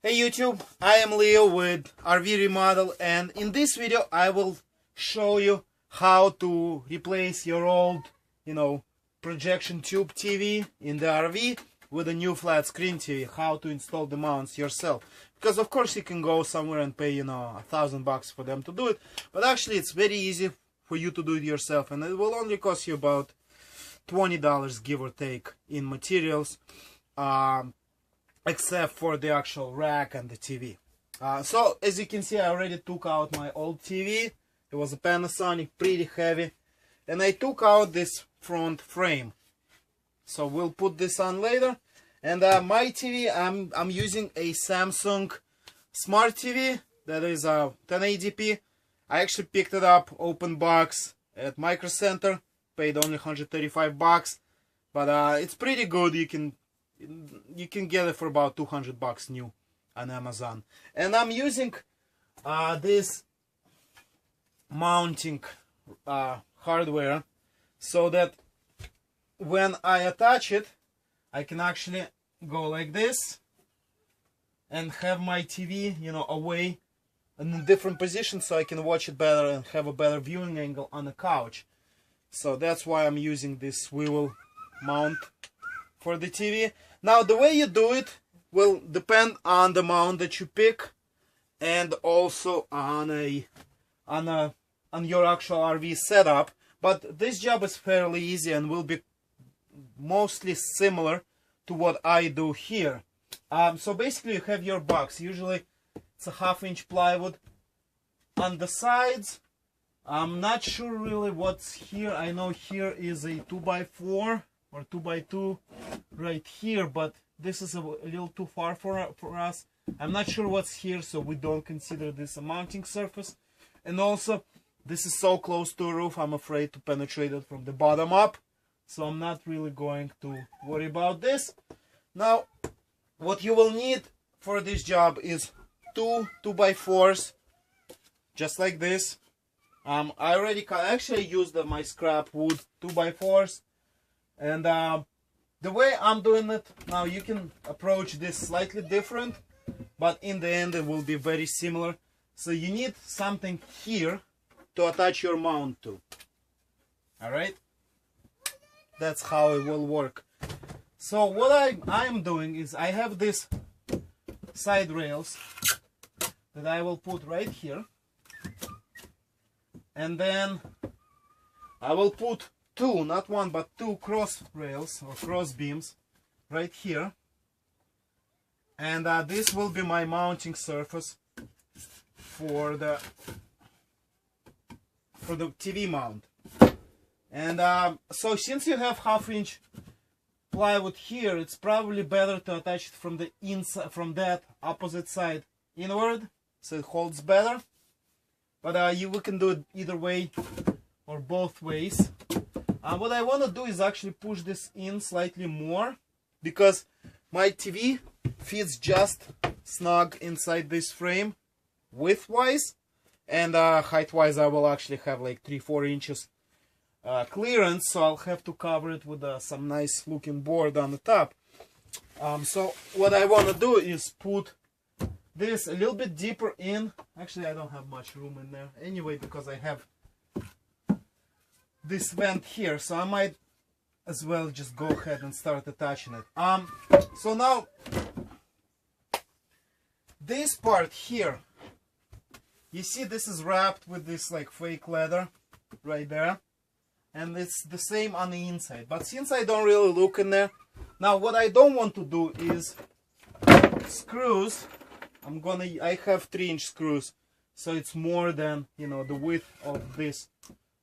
Hey YouTube, I am Leo with RV Remodel, and in this video I will show you how to replace your old, projection tube TV in the RV with a new flat screen TV, how to install the mounts yourself. Because of course you can go somewhere and pay, $1,000 for them to do it, but actually it's very easy for you to do it yourself, and it will only cost you about $20 give or take in materials. Except for the actual rack and the TV. So as you can see, I already took out my old TV. It was a Panasonic, pretty heavy, and I took out this front frame. So we'll put this on later. And my TV, I'm using a Samsung Smart TV that is 1080p. I actually picked it up open box at Microcenter, paid only $135, but it's pretty good. You can get it for about $200 new on Amazon. And I'm using this mounting hardware so that when I attach it, I can actually go like this and have my TV, away in a different position so I can watch it better and have a better viewing angle on the couch. So that's why I'm using this swivel mount for the TV. Now the way you do it will depend on the mount that you pick and also on your actual RV setup, but this job is fairly easy and will be mostly similar to what I do here. So basically you have your box. Usually it's a 1/2 inch plywood on the sides. I'm not sure really what's here. I know here is a 2x4 or 2x2 right here, but this is a little too far for us. I'm not sure what's here, so we don't consider this a mounting surface. And also, this is so close to a roof, I'm afraid to penetrate it from the bottom up, so I'm not really going to worry about this. Now, what you will need for this job is two 2x4s, just like this. I already actually used my scrap wood 2x4s. And the way I'm doing it now, you can approach this slightly different, but in the end it will be very similar. So you need something here to attach your mount to. Alright, that's how it will work. So what I'm doing is I have this side rails that I will put right here, and then I will put two, not one, but two cross rails or cross beams right here, and this will be my mounting surface for the TV mount. And so since you have 1/2 inch plywood here, it's probably better to attach it from the inside, from that opposite side inward, so it holds better. But we can do it either way or both ways. What I want to do is actually push this in slightly more, because my TV fits just snug inside this frame width-wise, and height-wise I will actually have like 3-4 inches clearance, so I'll have to cover it with some nice looking board on the top. So what I want to do is put this a little bit deeper in. Actually, I don't have much room in there anyway, because I have this vent here, so I might as well just go ahead and start attaching it. So now this part here, you see this is wrapped with this like fake leather right there, and it's the same on the inside, but since I don't really look in there, now what I don't want to do is screws. I have 3-inch screws, so it's more than the width of this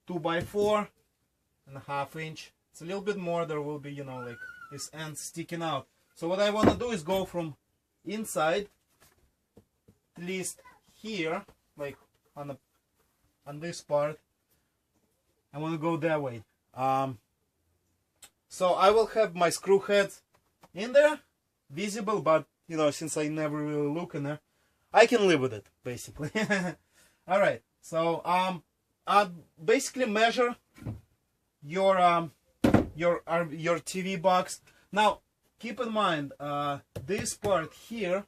2x4.5 inch. It's a little bit more. There will be like this end sticking out. So what I want to do is go from inside, at least here, like on this part. I want to go that way. So I will have my screw heads in there, visible, but since I never really look in there, I can live with it basically. All right. So basically measure your TV box. Now keep in mind this part here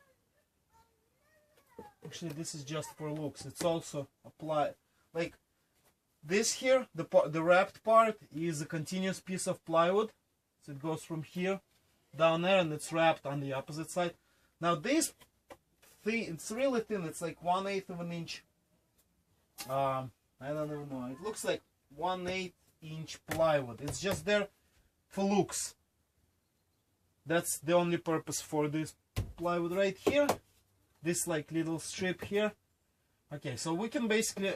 Actually, this is just for looks. It's also applied like this here. The wrapped part is a continuous piece of plywood, so it goes from here down there, and it's wrapped on the opposite side. Now this thing, it's really thin. It's like 1/8 of an inch. I don't even know. It looks like 1/8 inch plywood. It's just there for looks. That's the only purpose for this plywood right here. This like little strip here. Okay, so we can basically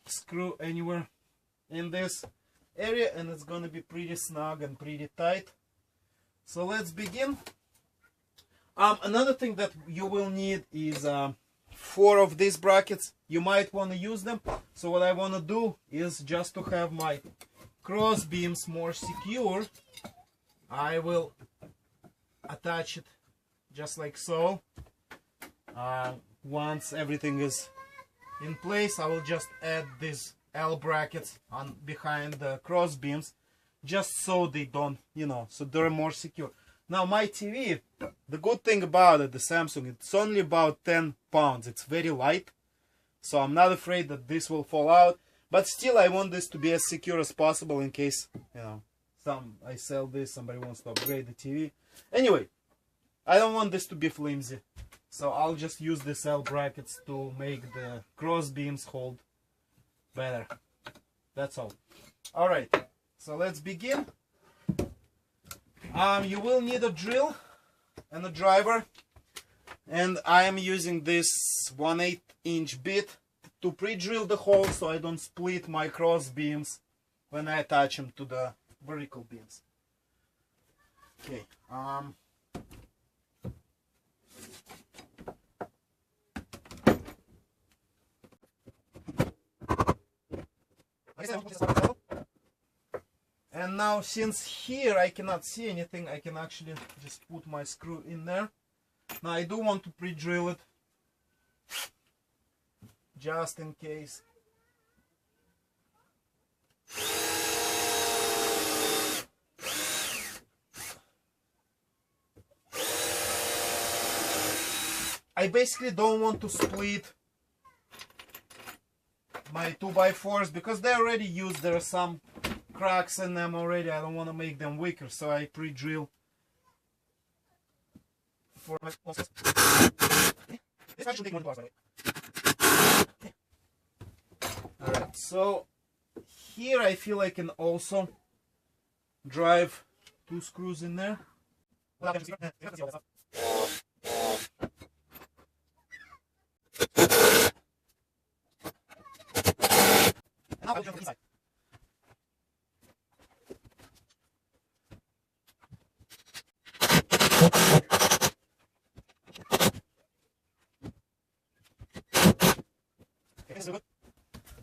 screw anywhere in this area, and it's gonna be pretty snug and pretty tight. So let's begin. Another thing that you will need is 4 of these brackets. You might want to use them. So what I want to do is, just to have my cross beams more secure, I will attach it just like so. Once everything is in place, I will just add these L brackets on behind the cross beams, just so they don't, you know, so they're more secure. Now my TV, the good thing about it, the Samsung, it's only about 10 pounds. It's very light, so I'm not afraid that this will fall out. But still, I want this to be as secure as possible in case, you know, I sell this, somebody wants to upgrade the TV. Anyway, I don't want this to be flimsy, so I'll just use these L brackets to make the cross beams hold better. That's all. Alright, so let's begin. You will need a drill and a driver, and I am using this 1/8 inch bit to pre-drill the hole so I don't split my cross beams when I attach them to the vertical beams. Okay. And now, since here I cannot see anything, I can actually just put my screw in there. Now I do want to pre-drill it, just in case. I basically don't want to split my 2x4s because they're already used. There are some cracks in them already. I don't want to make them weaker, so I pre-drill for my process. This actually take 1 bar, by the way. Alright, so here I feel I can also drive 2 screws in there. And I'll jump inside.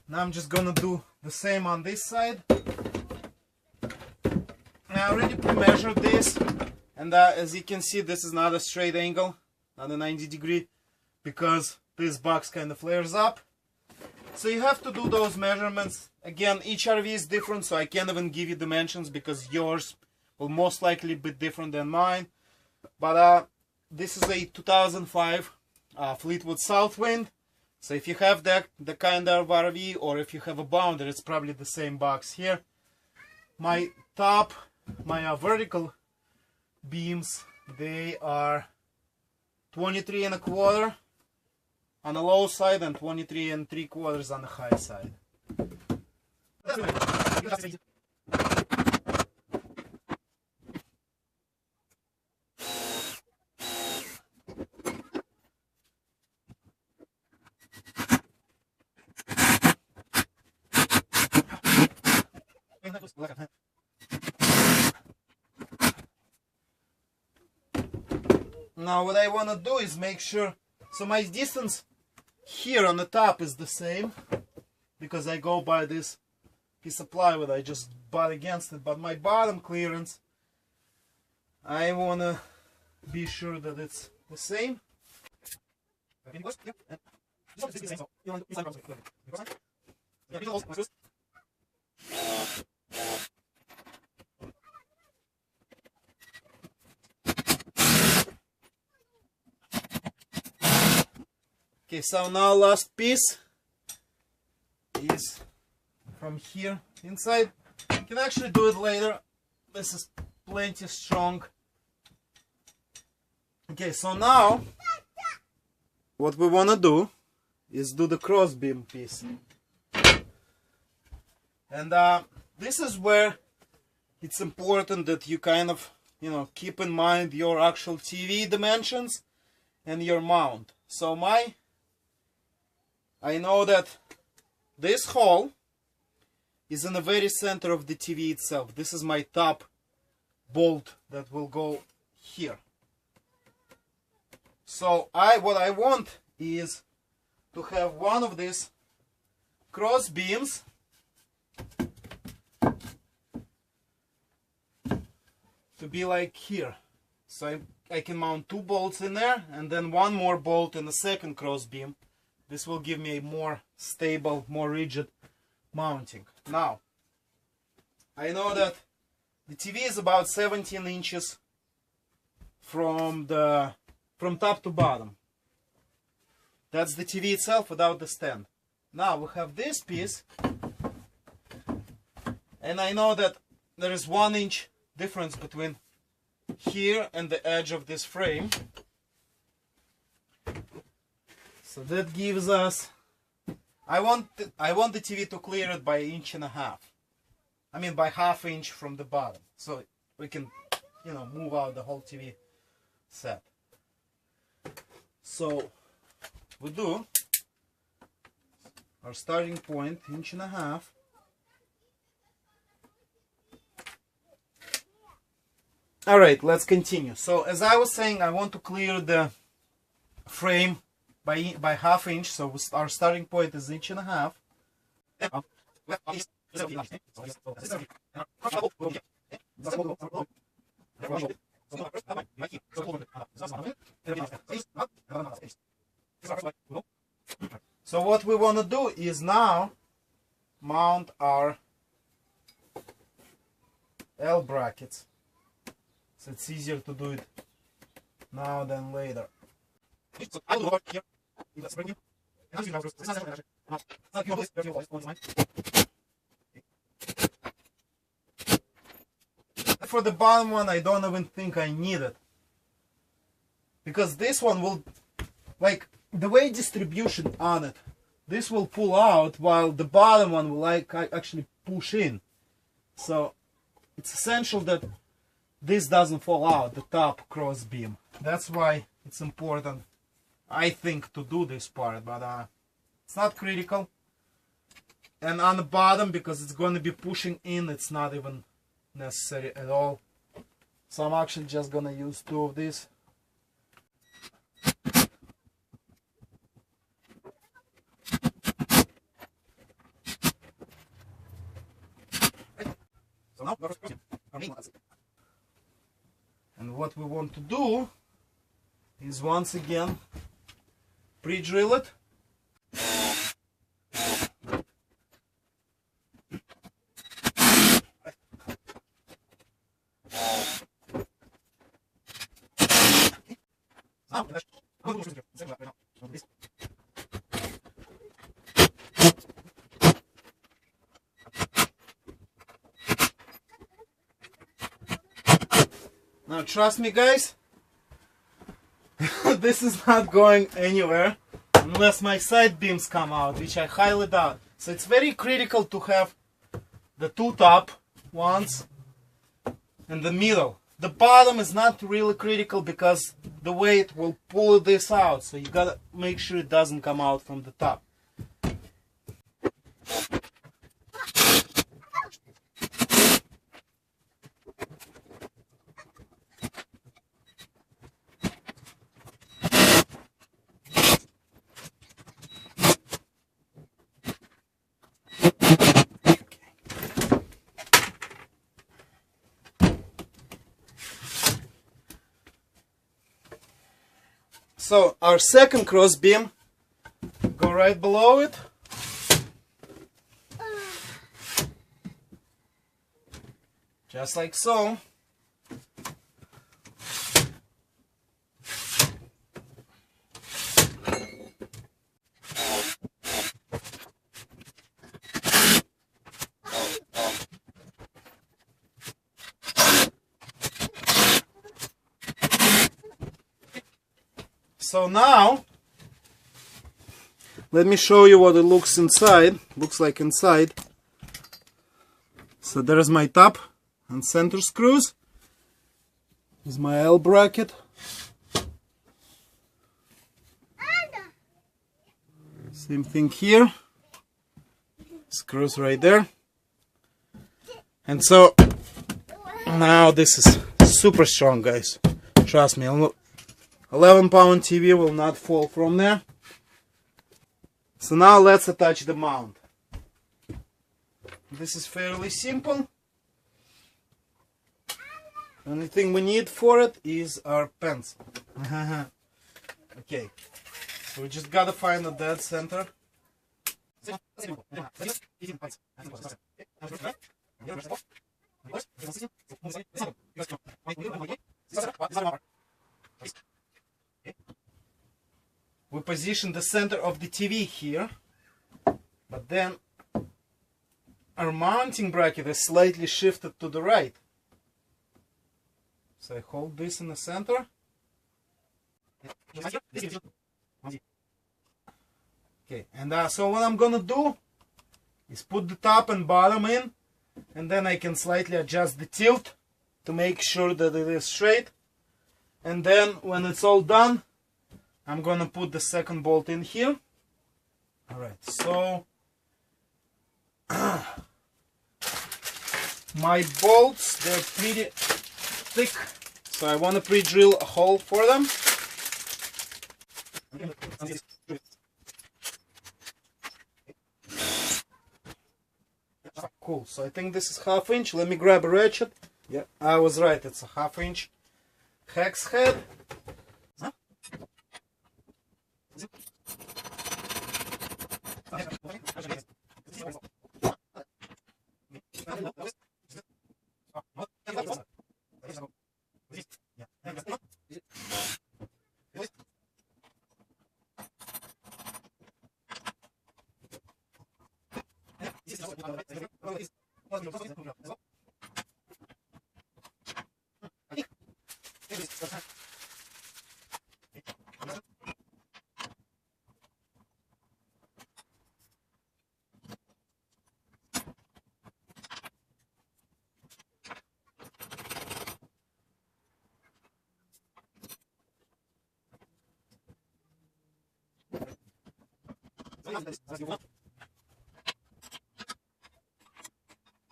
Now I'm just gonna do the same on this side. I already pre-measured this, and as you can see, this is not a straight angle, not a 90 degree, because this box kind of flares up. So you have to do those measurements. Again, each RV is different, so I can't even give you dimensions because yours will most likely be different than mine. But this is a 2005 Fleetwood Southwind. So if you have the kind of RV, or if you have a Bounder, it's probably the same box here. My vertical beams, they are 23 1/4 on the low side and 23 3/4 on the high side. Now what I want to do is make sure, so my distance here on the top is the same, because I go by this piece of plywood, I just butt against it, but my bottom clearance, I want to be sure that it's the same. Okay, so now last piece is from here inside. You can actually do it later. This is plenty strong. Okay, so now what we want to do is do the cross beam piece. And this is where it's important that you kind of, you know, keep in mind your actual TV dimensions and your mount. So I know that this hole is in the very center of the TV itself. This is my top bolt that will go here. So what I want is to have one of these cross beams to be like here. So I can mount 2 bolts in there and then 1 more bolt in the second cross beam. This will give me a more stable, more rigid mounting. Now, I know that the TV is about 17 inches from top to bottom. That's the TV itself without the stand. Now we have this piece, and I know that there is 1 inch difference between here and the edge of this frame. So that gives us, I want the TV to clear it by 1.5 inches. I mean by 1/2 inch from the bottom. So we can, you know, move out the whole TV set. So we do our starting point, 1.5 inches. Alright, let's continue. So as I was saying, I want to clear the frame by 1/2 inch, so our starting point is 1.5 inches. So what we want to do is now mount our L brackets. So it's easier to do it now than later. For the bottom one, I don't even think I need it, because this one will, like, the weight distribution on it, this will pull out while the bottom one will actually push in. So it's essential that this doesn't fall out, the top cross beam. That's why it's important, I think, to do this part, but it's not critical. And on the bottom, because it's going to be pushing in, it's not even necessary at all. So I'm actually just going to use 2 of these. And what we want to do is once again pre-drill it. Now trust me guys, this is not going anywhere unless my side beams come out, which I highly doubt. So it's very critical to have the 2 top ones and the middle. The bottom is not really critical because the weight will pull this out, so you gotta make sure it doesn't come out from the top. So our second cross beam, go right below it. Just like so. So now let me show you what it looks like inside. So there's my top and center screws. Is my L bracket. Same thing here. Screws right there. And so now this is super strong, guys. Trust me, 11-pound TV will not fall from there. So now let's attach the mount. This is fairly simple. Only thing we need for it is our pencil. Okay, so we just gotta find the dead center. We position the center of the TV here, but then our mounting bracket is slightly shifted to the right. So I hold this in the center. Okay, and so what I'm gonna do is put the top and bottom in, and then I can slightly adjust the tilt to make sure that it is straight. And then when it's all done, I'm gonna put the second bolt in here. Alright, so my bolts, they're pretty thick, so I want to pre-drill a hole for them. Cool, so I think this is 1/2 inch. Let me grab a ratchet. Yeah, I was right, it's a 1/2 inch hex head.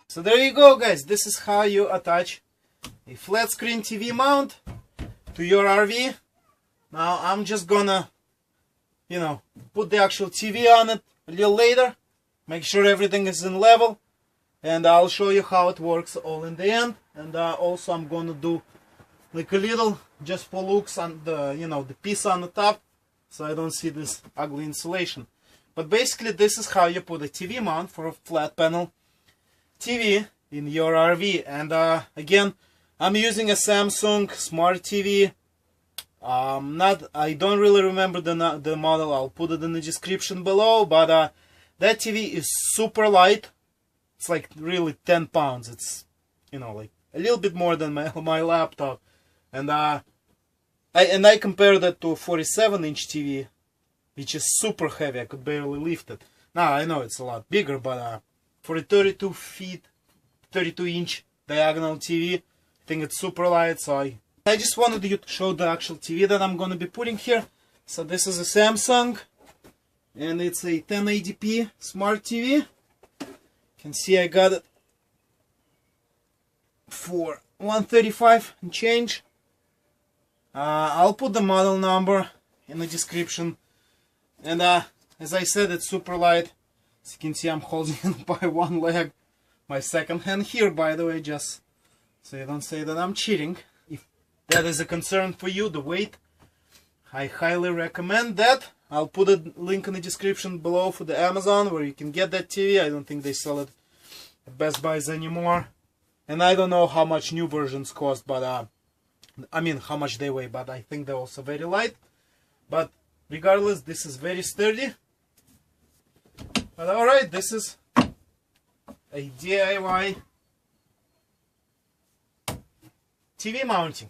So there you go, guys. This is how you attach a flat screen TV mount to your RV. Now I'm just gonna, put the actual TV on it a little later, make sure everything is in level, and I'll show you how it works all in the end. And also I'm gonna do like a little, just for looks, on the the piece on the top, so I don't see this ugly insulation. But basically this is how you put a TV mount for a flat panel TV in your RV. And again, I'm using a Samsung Smart TV. I don't really remember the model. I'll put it in the description below. But that TV is super light. It's like really 10 pounds. It's like a little bit more than my laptop. And I compared that to a 47-inch TV, which is super heavy. I could barely lift it. Now I know it's a lot bigger, but for a 32-inch diagonal TV, I think it's super light. So I just wanted you to show the actual TV that I'm gonna be putting here. So this is a Samsung, and it's a 1080p smart TV. You can see I got it for $135 and change. I'll put the model number in the description. And as I said, it's super light. As you can see, I'm holding it by one leg. My second hand here, by the way, just so you don't say that I'm cheating. If that is a concern for you, the weight, I highly recommend that. I'll put a link in the description below for the Amazon where you can get that TV. I don't think they sell it at Best Buys anymore. And I don't know how much new versions cost, but I mean how much they weigh, but I think they're also very light. But regardless, this is very sturdy. But alright, this is a DIY TV mounting,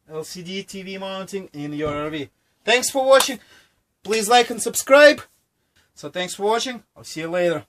LCD TV mounting in your RV. Thanks for watching. Please like and subscribe. So thanks for watching. I'll see you later.